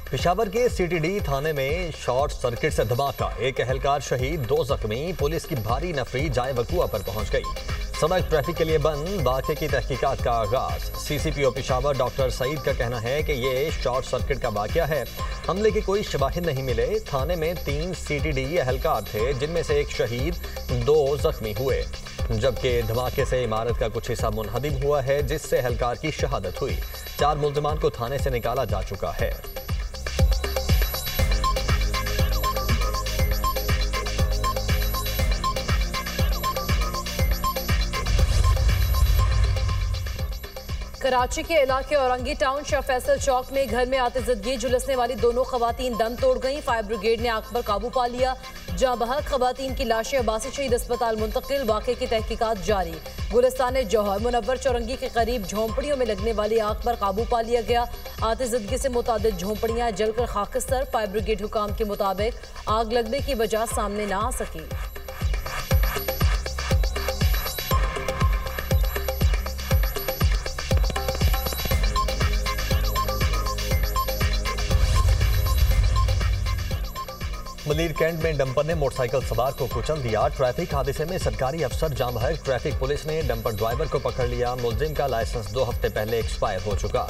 पेशावर के सीटीडी थाने में short circuit से धमाका, एक एहलकार शहीद, 2 जख्मी। पुलिस की भारी नफरी जाए वकुआ पर पहुंच गई। सड़क ट्रैफिक के लिए बंद, वाक़े की तहकीकात का आगाज। सीसीपीओ पेशावर डॉक्टर सईद का कहना है कि ये शॉर्ट सर्किट का वाकया है। हमले के कोई शवाहिद नहीं मिले। थाने में 3 सीटीडी एहलकार थे, जिनमें से एक शहीद, 2 जख्मी हुए, जबकि धमाके से इमारत का कुछ हिस्सा मुनहदिम हुआ है, जिससे एहलकार की शहादत हुई। 4 मुल्जिमान को थाने से निकाला जा चुका है। कराची के इलाके औरंगी टाउन शाह फैसल चौक में घर में आतिशबाजी झुलसने वाली दोनों खवातीन दम तोड़ गईं। फायर ब्रिगेड ने आग पर काबू पा लिया। जहां बहक खवातीन की लाशें अब्बासी शहीद अस्पताल मुंतकिल, वाक़े की तहकीकात जारी। गुलिस्तान जौहर मुनव्वर चौरंगी के करीब झोंपड़ियों में लगने वाली आग पर काबू पा लिया गया। आतिशबाजी से मुतादिद झोंपड़ियां जलकर खाकस्तर। फायर ब्रिगेड हुकाम के मुताबिक आग लगने की वजह सामने न आ सकी। मलीर कैंट में डंपर ने मोटरसाइकिल सवार को कुचल दिया। ट्रैफिक हादसे में सरकारी अफसर जाम बहक। ट्रैफिक पुलिस ने डंपर ड्राइवर को पकड़ लिया। मुलजिम का लाइसेंस 2 हफ्ते पहले एक्सपायर हो चुका।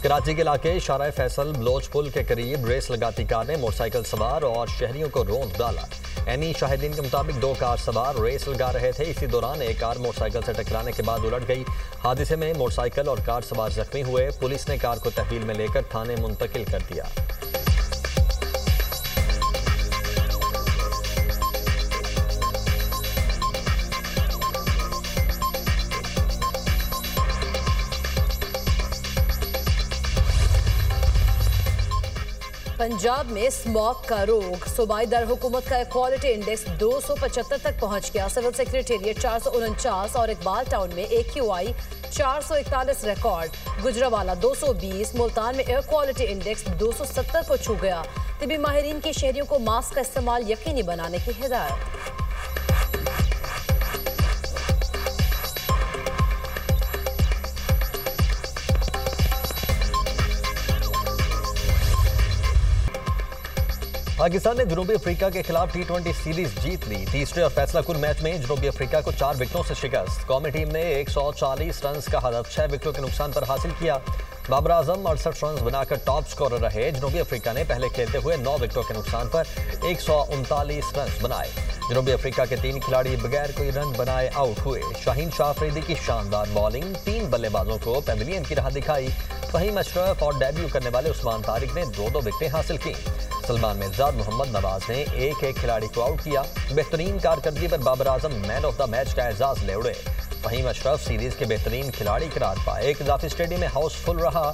कराची के इलाके शारा फैसल ब्लोच पुल के करीब रेस लगाती कार ने मोटरसाइकिल सवार और शहरियों को रौंद डाला। एनी शाहिदीन के मुताबिक 2 कार सवार रेस लगा रहे थे। इसी दौरान एक कार मोटरसाइकिल से टकराने के बाद उलट गई। हादसे में मोटरसाइकिल और कार सवार जख्मी हुए। पुलिस ने कार को तहवील में लेकर थाने मुंतकिल कर दिया। पंजाब में स्मॉग का रोग, सूबाई दर हुकूमत का क्वालिटी इंडेक्स 275 तक पहुंच गया। सिविल सेक्रेटेरिएट 449 और इकबाल टाउन में AQI 441 रिकॉर्ड। गुजरावाला 220, मुल्तान में एयर क्वालिटी इंडेक्स 270 को छू गया। तिबी माहिरीन की शहरियों को मास्क का इस्तेमाल यकीनी बनाने की हिदायत। पाकिस्तान ने जनूबी अफ्रीका के खिलाफ T20 सीरीज जीत ली। तीसरे और फैसलाकुन मैच में जनूबी अफ्रीका को 4 विकेटों से शिकस्त। कौमी टीम ने 140 रन का हदफ 6 विकेटों के नुकसान पर हासिल किया। बाबर आजम 68 रन बनाकर टॉप स्कोरर रहे। जनूबी अफ्रीका ने पहले खेलते हुए 9 विकेटों के नुकसान पर 139 रन बनाए। जनूबी अफ्रीका के 3 खिलाड़ी बगैर कोई रन बनाए आउट हुए। शाहीन शाह अफरीदी की शानदार बॉलिंग 3 बल्लेबाजों को पेविलियन की राह दिखाई। फहीम अशरफ और डेब्यू करने वाले उस्मान तारिक ने 2-2 विकेटें हासिल की। सलमान मिर्जाद, मोहम्मद नवाज ने एक खिलाड़ी को आउट किया। बेहतरीन कारकर्दगी पर Babar Azam man of the match का एजाज ले उड़े। फहीम अशरफ सीरीज के बेहतरीन खिलाड़ी करार पाए। एक इजाफी स्टेडियम में हाउसफुल रहा।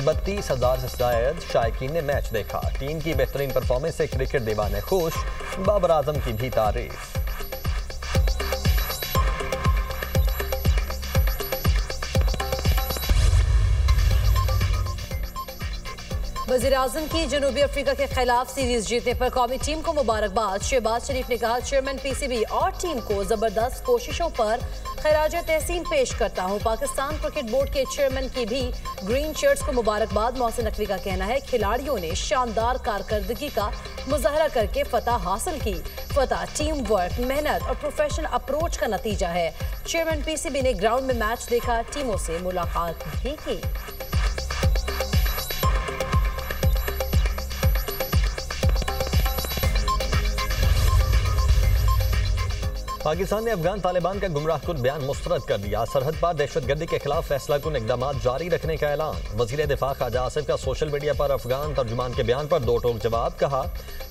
32,000 से ज्यादा शायकीन ने मैच देखा। टीम की बेहतरीन परफॉर्मेंस से क्रिकेट दीवाने खुश, बाबर आजम की भी तारीफ। वज़ीर-ए-आज़म की जनूबी अफ्रीका के खिलाफ सीरीज जीतने पर कौमी टीम को मुबारकबाद। शहबाज शरीफ ने कहा, चेयरमैन PCB और टीम को जबरदस्त कोशिशों पर खैराज तहसीन पेश करता हूं। पाकिस्तान क्रिकेट बोर्ड के चेयरमैन की भी ग्रीन शर्ट्स को मुबारकबाद। मोहसिन नकवी का कहना है, खिलाड़ियों ने शानदार कारकर्दगी का मुजाहरा करके फतह हासिल की। फतह टीम वर्क, मेहनत और प्रोफेशनल अप्रोच का नतीजा है। चेयरमैन PCB ने ग्राउंड में मैच देखा, टीमों से मुलाकात भी की। पाकिस्तान ने अफगान तालिबान का गुमराहकुन बयान मुस्तरद कर दिया। सरहद पार दहशतगर्दी के खिलाफ फैसलाकुन इकदाम जारी रखने का ऐलान। वजीर दिफा ख्वाजा आसिफ का सोशल मीडिया पर अफगान तर्जुमान के बयान पर 2 टोक जवाब। कहा,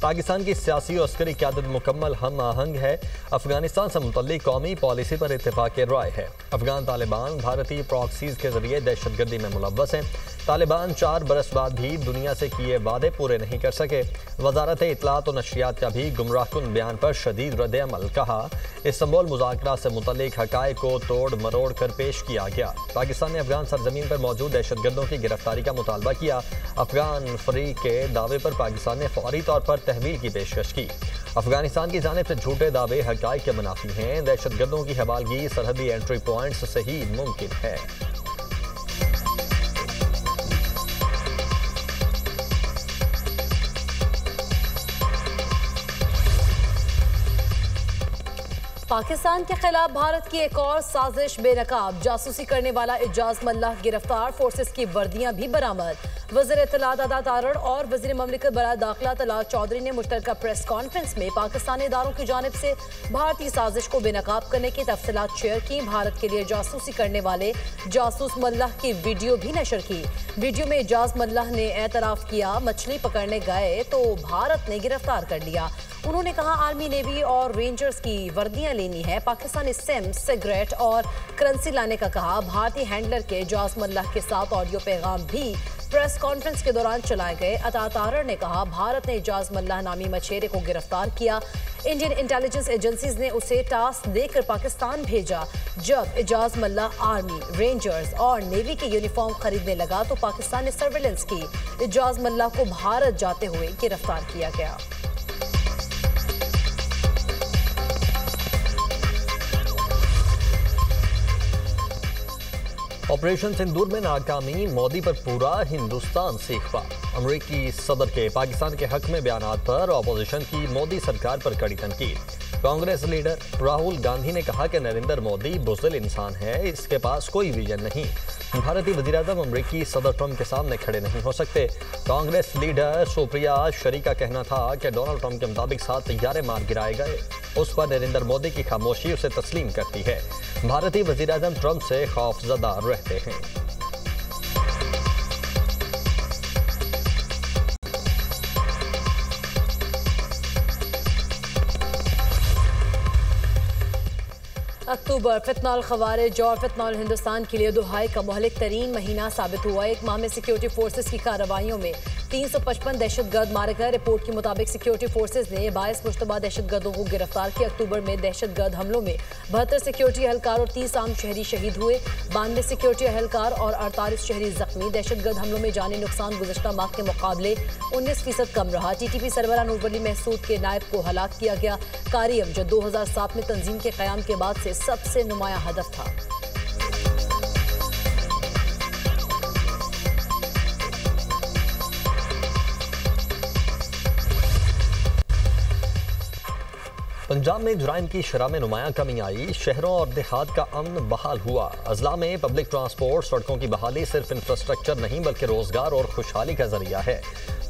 पाकिस्तान की सियासी और अस्करी क़यादत मुकम्मल हम आहंग है। अफगानिस्तान से मुतल्लिक कौमी पॉलिसी पर इत्तेफाक राय है। अफगान तालिबान भारतीय प्रॉक्सीज के जरिए दहशतगर्दी में मुलव्वस हैं। तालिबान 4 बरस बाद भी दुनिया से किए वादे पूरे नहीं कर सके। वजारत इत्तलात और नशरियात का भी गुमराहकुन बयान पर शदीद रद्द-ए-अमल। कहा, इस्तांबुल मुज़ाकरा से मुतल्लिक हक़ाइक़ को तोड़ मरोड़ कर पेश किया गया। पाकिस्तान ने अफगान सरजमीन पर मौजूद दहशतगर्दों की गिरफ्तारी का मुतालबा किया। अफगान फरीक के दावे पर पाकिस्तान ने फौरी तौर पर तहवील की पेशकश की। अफगानिस्तान की जानिब से झूठे दावे हक़ाइक़ के मुनाफी हैं। दहशतगर्दों की हवालगी सरहदी एंट्री पॉइंट्स से ही मुमकिन है। पाकिस्तान के खिलाफ भारत की एक और साजिश बेनकाब, जासूसी करने वाला इजाज मल्लाह गिरफ्तार, फोर्सेस की वर्दियां भी बरामद। वज़ीर इत्तलात अदा तारड़ और वज़ीर ममलिकत बराए दाखिला तलात चौधरी ने मुश्तरका प्रेस कॉन्फ्रेंस में पाकिस्तानी इदारों की जानिब से भारतीय साजिश को बेनकाब करने की तफसीलात शेयर की। भारत के लिए जासूसी करने वाले जासूस मल्लाह की वीडियो भी नशर की। वीडियो में इजाज मल्लाह ने एतराफ़ किया, मछली पकड़ने गए तो भारत ने गिरफ्तार कर लिया। उन्होंने कहा, आर्मी, नेवी और रेंजर्स की वर्दियां लेनी है। पाकिस्तानी सिम, सिगरेट और करेंसी लाने का कहा। भारतीय हैंडलर के इजाज मल्लाह के साथ ऑडियो पैगाम भी प्रेस कॉन्फ्रेंस के दौरान चलाए गए। अता तारड़ ने कहा, भारत ने इजाज मल्लाह नामी मछेरे को गिरफ्तार किया। इंडियन इंटेलिजेंस एजेंसीज ने उसे टास्क देकर पाकिस्तान भेजा। जब इजाज मल्लाह आर्मी, रेंजर्स और नेवी के यूनिफॉर्म खरीदने लगा तो पाकिस्तान ने सर्विलेंस की। इजाज मल्लाह को भारत जाते हुए गिरफ्तार किया गया। ऑपरेशन सिंदूर में नाकामी, मोदी पर पूरा हिंदुस्तान सीखा। अमरीकी सदर के पाकिस्तान के हक में बयानात पर ऑपोजिशन की मोदी सरकार पर कड़ी तनकीद। कांग्रेस लीडर राहुल गांधी ने कहा कि नरेंद्र मोदी बुज़दिल इंसान है, इसके पास कोई विजन नहीं। भारतीय वज़ीर-ए-आज़म अमरीकी सदर ट्रंप के सामने खड़े नहीं हो सकते। कांग्रेस लीडर सुप्रिया शरी का कहना था कि डोनाल्ड ट्रंप के मुताबिक 7 तैयारे मार गिराए गए। उस पर नरेंद्र मोदी की खामोशी उसे तस्लीम करती है। भारतीय वज़ीर-ए-आज़म ट्रंप से खौफजदा रहते हैं। अक्टूबर फितनाल खवारिज और फितनाल हिंदुस्तान के लिए दुहाई का मुहलिक तरीन महीना साबित हुआ। एक माह में सिक्योरिटी फोर्सेस की कार्रवाइयों में 355 दहशतगर्द मारे गए। रिपोर्ट के मुताबिक सिक्योरिटी फोर्सेस ने 22 मुश्तबा दहशतगर्दों को गिरफ्तार किया। अक्टूबर में दहशतगर्द हमलों में 72 सिक्योरिटी एहलकार और 30 आम शहरी शहीद हुए। 92 सिक्योरिटी एहलकार और 48 शहरी जख्मी। दहशतगर्द हमलों में जानी नुकसान गुज़श्ता माह के मुकाबले 19% कम रहा। TTP सरबराह नूर वली महसूद के नायब को हलाक किया गया। कारियम, जो 2007 में तंजीम के क़याम के बाद से सबसे नुमाया हदफ था। पंजाब में जुराइम की शरह में नुमायां कमी आई। शहरों और देहात का अमन बहाल हुआ। अजला में पब्लिक ट्रांसपोर्ट, सड़कों की बहाली सिर्फ इंफ्रास्ट्रक्चर नहीं बल्कि रोजगार और खुशहाली का जरिया है।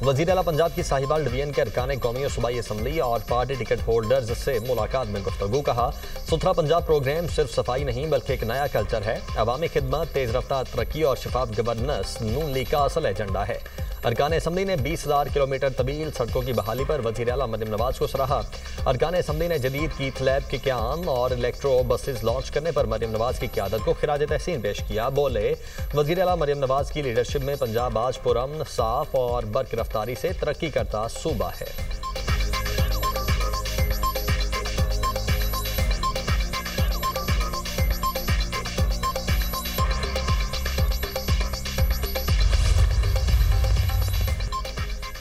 वज़ीर आला पंजाब की साहिवाल डिवीजन के अरकान कौमी और सूबाई असम्बली और पार्टी टिकट होल्डर्स से मुलाकात में गुफ्तगू। कहा, सुथरा पंजाब प्रोग्राम सिर्फ सफाई नहीं बल्कि एक नया कल्चर है। अवामी खिदमत, तेज रफ्तार तरक्की और शफाफ गवर्नेंस नून लीग का असल एजेंडा है। अरकान असम्बली ने 20,000 किलोमीटर तवील सड़कों की बहाली पर वज़ीर आला मरियम नवाज को सराहा। अरकान असम्बली ने जदीद कीथ लैब के क़याम और इलेक्ट्रो बसेस लॉन्च करने पर मरियम नवाज की क़यादत को खिराज तहसीन पेश किया। बोले, वज़ीर आला मरियम नवाज की लीडरशिप में पंजाब आज पुरअमन, साफ और बरक़रफ्तारी से तरक्की करता सूबा है।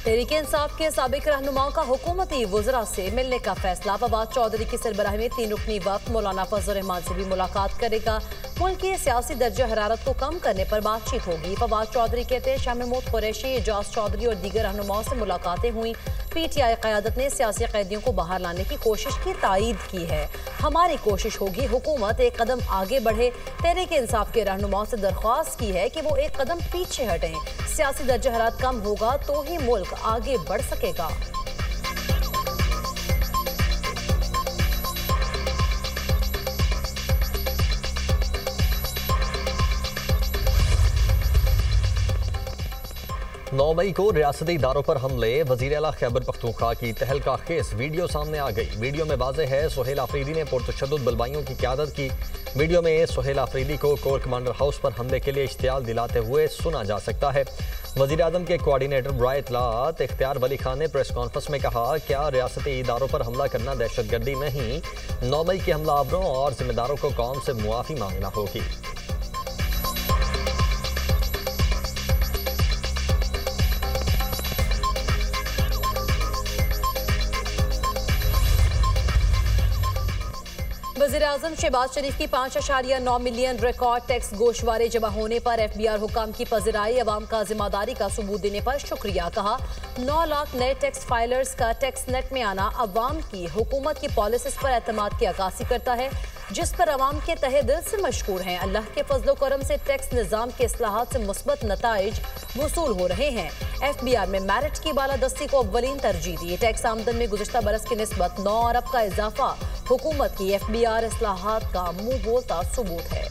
तहरीके इंसाफ के साबिक रहनुमाओं का हुकूमती वुज़रा से मिलने का फैसला। फवाद चौधरी की सरबराही में 3 रुकनी वफ़द मौलाना फजल रहमान से भी मुलाकात करेगा। मुल्क की सियासी दर्जा हरारत को कम करने पर बातचीत होगी। फवाद चौधरी कहते हैं, शाह महमूद कुरैशी, एजाज चौधरी और दीगर रहनुमाओं से मुलाकातें हुई। PTI क़यादत ने सियासी कैदियों को बाहर लाने की कोशिश की तायीद की है। हमारी कोशिश होगी हुकूमत एक कदम आगे बढ़े। तहरीके इंसाफ के रहनुमाओं से दरख्वास्त की है कि वो एक कदम पीछे हटें। सियासी दर्जा हरारत कम होगा तो ही मुल्क आगे बढ़ सकेगा। नौ मई को रियासती इदारों पर हमले। वज़ीर आला खैबर पख्तूनख्वा की तहलका खेस वीडियो सामने आ गई। वीडियो में वाज़ेह है सुहेल आफरीदी ने पुरतशद्दुद बलवाइयों की क़यादत की। वीडियो में सुहेल आफरीदी को कोर कमांडर हाउस पर हमले के लिए इश्तियाल दिलाते हुए सुना जा सकता है। वज़ीर आज़म के कोऑर्डिनेटर बराए इत्तलात इख्तियार वली खान ने प्रेस कॉन्फ्रेंस में कहा, क्या रियासती इदारों पर हमला करना दहशतगर्दी नहीं? 9 मई के हमलावरों और जिम्मेदारों को कौम से मुआफ़ी मांगना होगी। वज़ीर-ए-आज़म शहबाज शरीफ की 5.9 मिलियन रिकॉर्ड टैक्स गोशवारे जमा होने पर FBR हुकाम की पज़िराई, अवाम का जिम्मेदारी का सबूत देने पर शुक्रिया। कहा 9 लाख नए टैक्स फाइलर्स का टैक्स नेट में आना अवाम की हुकूमत की पॉलिसीज पर एतमाद की अक्कासी करता है, जिस पर अवाम के तहे दिल से मशकूर हैं। अल्लाह के फजलो करम से टैक्स निज़ाम के इस्लाहात से मुस्बत नताइज वसूल हो रहे हैं। FBR में मेरिट की बालादस्ती को अव्वलीन तरजीह दी। टैक्स आमदन में गुज़िश्ता बरस की निस्बत 9 अरब का इजाफा हुकूमत की FBR इस्लाहात का मुंह बोलता सबूत है।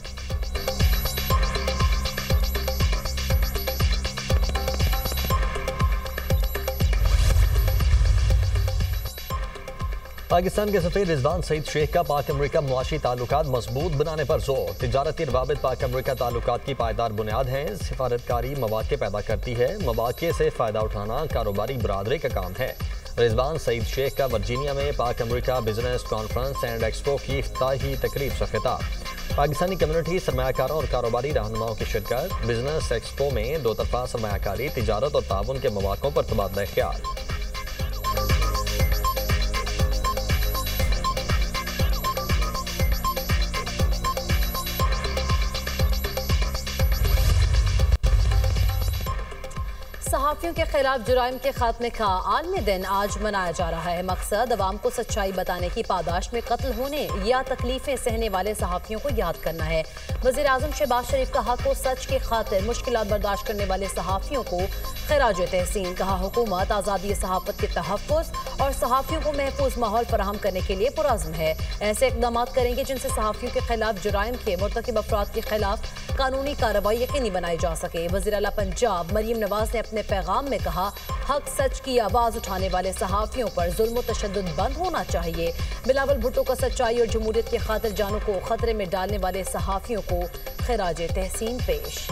पाकिस्तान के सफीर रिजवान सईद शेख का पाक अमरीका मुआशी ताल्लुकात मजबूत बनाने पर जोर। तिजारती रवाबित पाक अमरीका ताल्लुकात की पायदार बुनियाद हैं। सिफारतकारी मौके पैदा करती है। मौके से फ़ायदा उठाना कारोबारी बरादरी का काम है। रिजवान सईद शेख का वर्जीनिया में पाक अमरीका बिजनेस कॉन्फ्रेंस एंड एक्सपो की इफ्ताही तकरीब से खिताब। पाकिस्तानी कम्युनिटी सरमायाकारों और कारोबारी रहनुमाओं की शिरकत। बिजनेस एक्सपो में दो तरफा सरमायाकारी, तिजारत और ताउन के मौक़ों पर तबादला ख्याल। सहाफ़ियों के खिलाफ जुराइम के खात्मे का आलमी दिन आज मनाया जा रहा है। मकसद अवाम को सच्चाई बताने की पादाश में कत्ल होने या तकलीफें सहने वाले सहाफ़ियों को याद करना है। वज़ीर-ए-आज़म शहबाज शरीफ का हक व सच की खातिर मुश्किलात बर्दाश्त करने वाले सहाफ़ियों को खिराज तहसीन। कहा हुकूमत आज़ादी सहाफ़त के तहफ़्फ़ुज़ और सहाफ़ियों को महफूज माहौल फराहम करने के लिए पुरज़्म है। ऐसे इक़दाम करेंगे जिनसे सहाफ़ियों के खिलाफ जुराइम के मुर्तकिब अफराद के खिलाफ कानूनी कार्रवाई यकीनी बनाई जा सके। वज़ीर आला पंजाब मरीम नवाज ने अपने पैगाम में कहा हक सच की आवाज़ उठाने वाले सहाफ़ियों पर जुल्म व तशद्दुद बंद होना चाहिए। बिलावल भुट्टो का सच्चाई और जमहूरियत की खातिर जानों को खतरे में डालने वाले सहाफ़ियों को खिराज तहसीन पेश।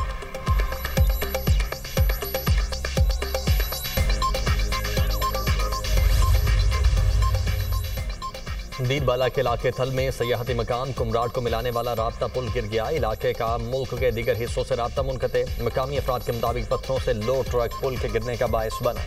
दीरबाला के इलाके थल में सयाहती मकाम कुमराड को मिलाने वाला राब्ता पुल गिर गया। इलाके का मुल्क के दीगर हिस्सों से राब्ता मुनक़ते। मकामी अफराद के मुताबिक पत्थरों से लो ट्रक पुल के गिरने का बायस बना।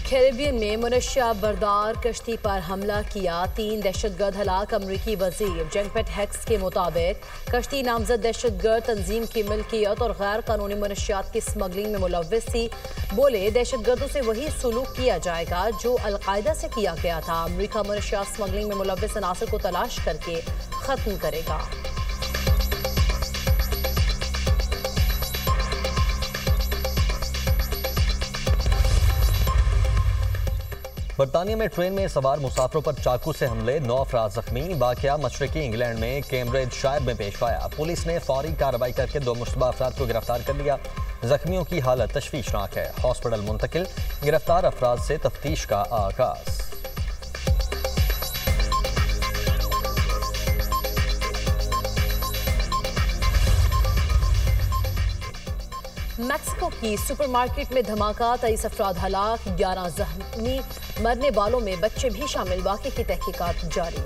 कैरेबियन में मुनशिया बरदार कश्ती पर हमला किया, 3 दहशतगर्द हलाक। अमरीकी वजीर जेंगपेट हैक्स के मुताबिक कश्ती नामजद दहशतगर्द तंजीम की मिल्कियत और गैर कानूनी मुनशियात की स्मगलिंग में मुलव्विस थी। बोले दहशतगर्दों से वही सलूक किया जाएगा जो अलकायदा से किया गया था। अमरीका मुनशियात स्मगलिंग में मुलव्विस अनासर को तलाश करके खत्म करेगा। बरतानिया में ट्रेन में सवार मुसाफिरों पर चाकू से हमले, 9 अफराद जख्मी। वाकया मशरकी इंग्लैंड में कैम्ब्रिज शायर में पेश आया। पुलिस ने फौरी कार्रवाई करके 2 मुश्तबा अफराद को गिरफ्तार कर लिया। जख्मियों की हालत तशवीशनाक है। हॉस्पिटल मुंतकिल। गिरफ्तार अफराद से तफ्तीश का आगाज। मैक्सिको की सुपरमार्केट में धमाका, 23 अफराद हलाक, 11 जख्मी। मरने वालों में बच्चे भी शामिल। वाक़े की तहकीकात जारी।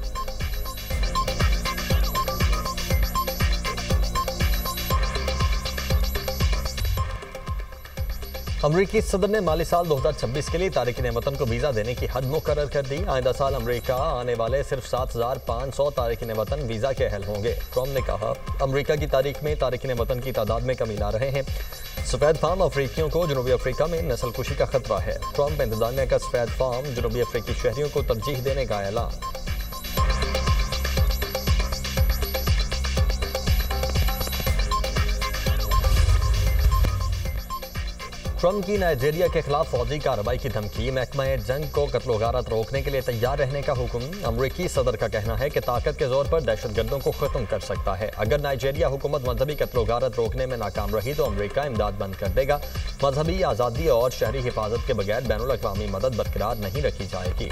अमरीकी सदर ने माली साल 2026 के लिए तारिकीन वतन को वीज़ा देने की हद मुकर्रर कर दी। आइंदा साल अमरीका आने वाले सिर्फ 7,500 तारिकीन वतन वीज़ा के अहल होंगे। ट्रम्प ने कहा अमरीका की तारीख में तारिकीन वतन की तादाद में कमी ला रहे हैं। सफ़ेद फार्म अफ्रीकियों को जनूबी अफ्रीका में नस्ल कुशी का खतरा है। ट्रम्प इंतजामिया का सफ़ेद फार्म जनूबी अफ्रीकी शहरियों को तरजीह देने का ऐलान। ट्रम्प की नाइजीरिया के खिलाफ फौजी कार्रवाई की धमकी। महकमा जंग को कत्ल गारत रोकने के लिए तैयार रहने का हुक्म। अमरीकी सदर का कहना है कि ताकत के जोर पर दहशतगर्दों को खत्म कर सकता है। अगर नाइजीरिया हुकूमत मजहबी कत्ल गारत रोकने में नाकाम रही तो अमरीका इमदाद बंद कर देगा। मजहबी आज़ादी और शहरी हिफाजत के बगैर बैनुल अक़वामी मदद बरकरार नहीं रखी जाएगी।